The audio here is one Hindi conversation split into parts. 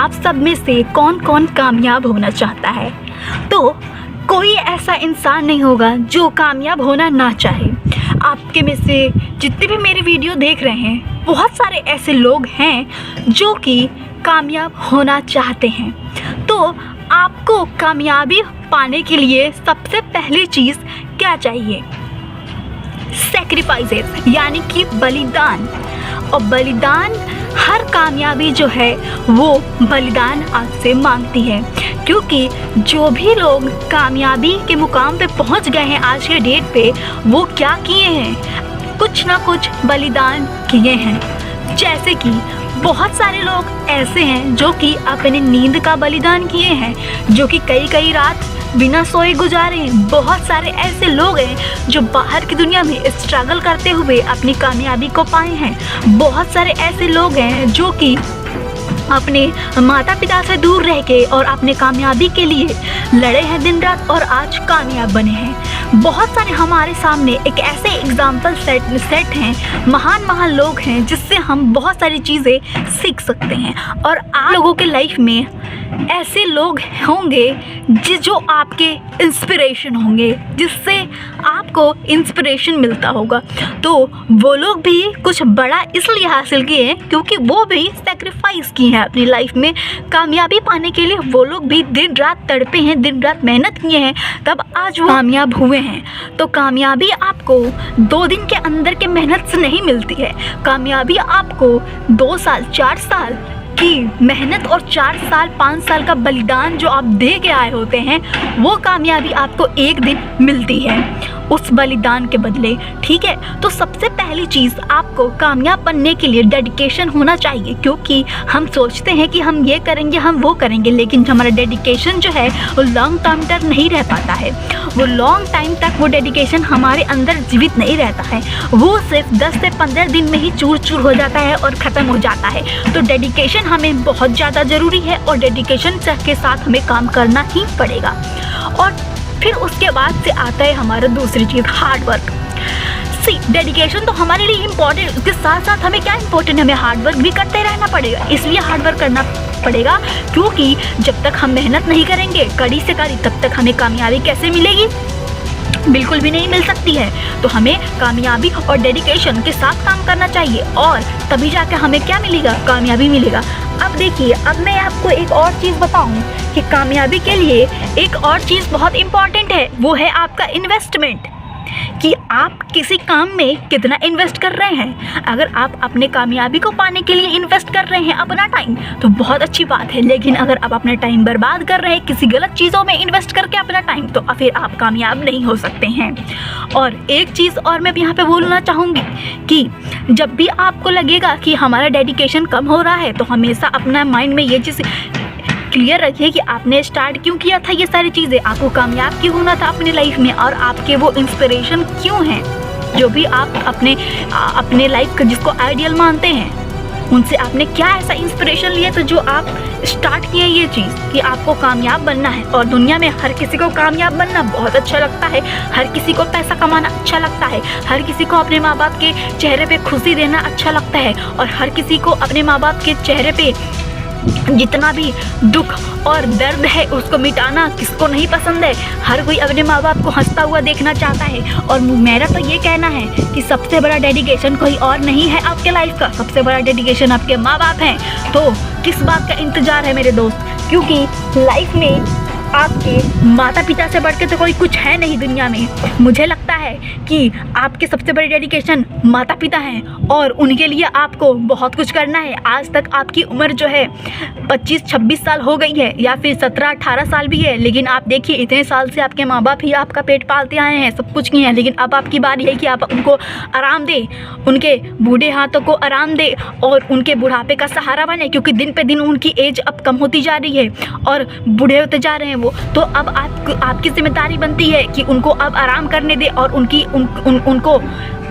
आप सब में से कौन कौन कामयाब होना चाहता है? तो कोई ऐसा इंसान नहीं होगा जो कामयाब होना ना चाहे। आपके में से जितने भी मेरी वीडियो देख रहे हैं, बहुत सारे ऐसे लोग हैं जो कि कामयाब होना चाहते हैं। तो आपको कामयाबी पाने के लिए सबसे पहली चीज़ क्या चाहिए? सैक्रिफाइसेस, यानी कि बलिदान। और बलिदान, हर कामयाबी जो है वो बलिदान आपसे मांगती है, क्योंकि जो भी लोग कामयाबी के मुकाम पे पहुंच गए हैं आज के डेट पे, वो क्या किए हैं? कुछ ना कुछ बलिदान किए हैं। जैसे कि बहुत सारे लोग ऐसे हैं जो कि अपने नींद का बलिदान किए हैं, जो कि कई रात बिना सोए गुजारे हैं। बहुत सारे ऐसे लोग हैं जो बाहर की दुनिया में स्ट्रगल करते हुए अपनी कामयाबी को पाए हैं। बहुत सारे ऐसे लोग हैं जो कि अपने माता पिता से दूर रह के और अपने कामयाबी के लिए लड़े हैं दिन रात और आज कामयाब बने हैं। बहुत सारे हमारे सामने एक ऐसे एग्जाम्पल सेट हैं, महान लोग हैं जिससे हम बहुत सारी चीज़ें सीख सकते हैं। और आप लोगों के लाइफ में ऐसे लोग होंगे जो आपके इंस्पिरेशन होंगे, जिससे आपको इंस्पिरेशन मिलता होगा। तो वो लोग भी कुछ बड़ा इसलिए हासिल किए हैं क्योंकि वो भी सेक्रीफाइस किए हैं अपनी लाइफ में कामयाबी पाने के लिए। वो लोग भी दिन रात तड़पे हैं, दिन रात मेहनत किए हैं, तब आज वो कामयाब हुए हैं। तो कामयाबी आपको 2 दिन के अंदर के मेहनत से नहीं मिलती है। कामयाबी आपको 2 साल 4 साल की मेहनत और 4 साल 5 साल का बलिदान जो आप दे के आए होते हैं, वो कामयाबी आपको एक दिन मिलती है उस बलिदान के बदले। ठीक है, तो सबसे पहली चीज़ आपको कामयाब बनने के लिए डेडिकेशन होना चाहिए, क्योंकि हम सोचते हैं कि हम ये करेंगे, हम वो करेंगे, लेकिन हमारा डेडिकेशन जो है वो लॉन्ग टर्म तक नहीं रह पाता है। वो लॉन्ग टाइम तक वो डेडिकेशन हमारे अंदर जीवित नहीं रहता है। वो सिर्फ 10 से 15 दिन में ही चूर चूर हो जाता है और ख़त्म हो जाता है। तो डेडिकेशन हमें बहुत ज़्यादा ज़रूरी है और डेडिकेशन के साथ हमें काम करना ही पड़ेगा। और फिर उसके बाद से आता है हमारा दूसरी चीज़, हार्ड वर्क। डेडिकेशन तो हमारे लिए इम्पोर्टेंट, उसके साथ साथ हमें क्या इम्पोर्टेंट है, हमें हार्ड वर्क भी करते रहना पड़ेगा। इसलिए हार्ड वर्क करना पड़ेगा क्योंकि जब तक हम मेहनत नहीं करेंगे कड़ी से कड़ी, तब तक हमें कामयाबी कैसे मिलेगी? बिल्कुल भी नहीं मिल सकती है। तो हमें कामयाबी और डेडिकेशन के साथ काम करना चाहिए और तभी जाकर हमें क्या मिलेगा? कामयाबी मिलेगा। अब देखिए, अब मैं आपको एक और चीज़ बताऊं कि कामयाबी के लिए एक और चीज़ बहुत इम्पॉर्टेंट है, वो है आपका इन्वेस्टमेंट, कि आप किसी काम में कितना इन्वेस्ट कर रहे हैं। अगर आप अपने कामयाबी को पाने के लिए इन्वेस्ट कर रहे हैं अपना टाइम, तो बहुत अच्छी बात है, लेकिन अगर आप अपना टाइम बर्बाद कर रहे हैं किसी गलत चीज़ों में इन्वेस्ट करके अपना टाइम, तो फिर आप कामयाब नहीं हो सकते हैं। और एक चीज़ और मैं यहाँ पे बोलना चाहूँगी कि जब भी आपको लगेगा कि हमारा डेडिकेशन कम हो रहा है, तो हमेशा अपना माइंड में ये चीज़ क्लियर रखिए कि आपने स्टार्ट क्यों किया था ये सारी चीज़ें, आपको कामयाब क्यों होना था अपनी लाइफ में, और आपके वो इंस्पिरेशन क्यों हैं, जो भी आप अपने लाइफ का जिसको आइडियल मानते हैं, उनसे आपने क्या ऐसा इंस्पिरेशन लिया तो जो आप स्टार्ट किए ये चीज़ कि आपको कामयाब बनना है। और दुनिया में हर किसी को कामयाब बनना बहुत अच्छा लगता है, हर किसी को पैसा कमाना अच्छा लगता है, हर किसी को अपने माँ बाप के चेहरे पे खुशी देना अच्छा लगता है, और हर किसी को अपने माँ बाप के चेहरे पे जितना भी दुख और दर्द है उसको मिटाना किसको नहीं पसंद है। हर कोई अपने माँ बाप को हंसता हुआ देखना चाहता है। और मेरा तो ये कहना है कि सबसे बड़ा डेडिकेशन कोई और नहीं है आपके लाइफ का, सबसे बड़ा डेडिकेशन आपके माँ बाप हैं। तो किस बात का इंतज़ार है मेरे दोस्त, क्योंकि लाइफ में आपके माता पिता से बढ़ के तो कोई कुछ है नहीं दुनिया में। मुझे लगता है कि आपके सबसे बड़े डेडिकेशन माता पिता हैं और उनके लिए आपको बहुत कुछ करना है। आज तक आपकी उम्र जो है 25-26 साल हो गई है या फिर 17-18 साल भी है, लेकिन आप देखिए इतने साल से आपके माँ बाप ही आपका पेट पालते आए हैं, सब कुछ किए हैं, लेकिन अब आपकी बारी है कि आप उनको आराम दें, उनके बूढ़े हाथों को आराम दें और उनके बुढ़ापे का सहारा बने, क्योंकि दिन पे दिन उनकी एज अब कम होती जा रही है और बूढ़े होते जा रहे हैं वो। तो अब आपकी जिम्मेदारी बनती है कि उनको अब आराम करने दें और उनको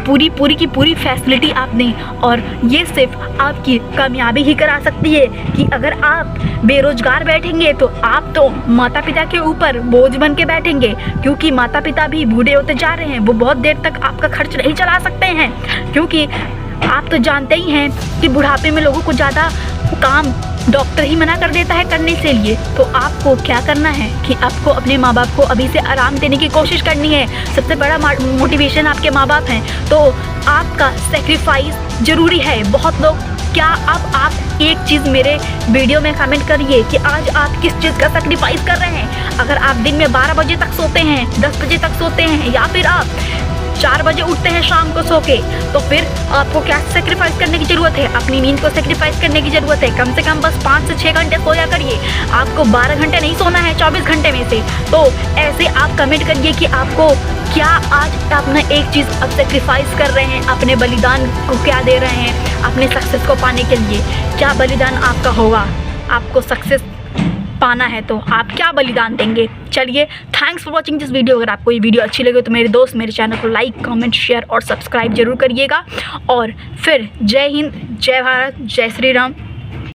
पूरी की पूरी फैसिलिटी आप दें। और ये सिर्फ आपकी कामयाबी ही करा सकती है कि अगर आप बेरोजगार बैठेंगे तो आप तो माता पिता के ऊपर बोझ बन के बैठेंगे, क्योंकि माता पिता भी बूढ़े होते जा रहे हैं, वो बहुत देर तक आपका खर्च नहीं चला सकते हैं, क्योंकि आप तो जानते ही हैं कि बुढ़ापे में लोगों को ज़्यादा काम डॉक्टर ही मना कर देता है करने से लिए, तो आपको क्या करना है कि आपको अपने माँ बाप को अभी से आराम देने की कोशिश करनी है। सबसे बड़ा मोटिवेशन आपके माँ बाप हैं, तो आपका सेक्रीफाइस ज़रूरी है। बहुत लोग, क्या अब आप एक चीज़ मेरे वीडियो में कमेंट करिए कि आज आप किस चीज़ का सेक्रीफाइस कर रहे हैं। अगर आप दिन में 12 बजे तक सोते हैं, 10 बजे तक सोते हैं, या फिर आप 4 बजे उठते हैं शाम को सो के, तो फिर आपको क्या सेक्रीफाइस करने की ज़रूरत है? अपनी नींद को सेक्रीफाइस करने की ज़रूरत है। कम से कम बस 5 से 6 घंटे सोया करिए। आपको 12 घंटे नहीं सोना है 24 घंटे में से। तो ऐसे आप कमेंट करिए कि आपको क्या आज अपना एक चीज़ अब सेक्रीफाइस कर रहे हैं, अपने बलिदान को क्या दे रहे हैं अपने सक्सेस को पाने के लिए। क्या बलिदान आपका होगा? आपको सक्सेस पाना है तो आप क्या बलिदान देंगे? चलिए, thanks for watching this video. अगर आपको ये वीडियो अच्छी लगे तो मेरे दोस्त मेरे चैनल को लाइक, कमेंट, शेयर और सब्सक्राइब जरूर करिएगा। और फिर जय हिंद, जय भारत, जय श्री राम।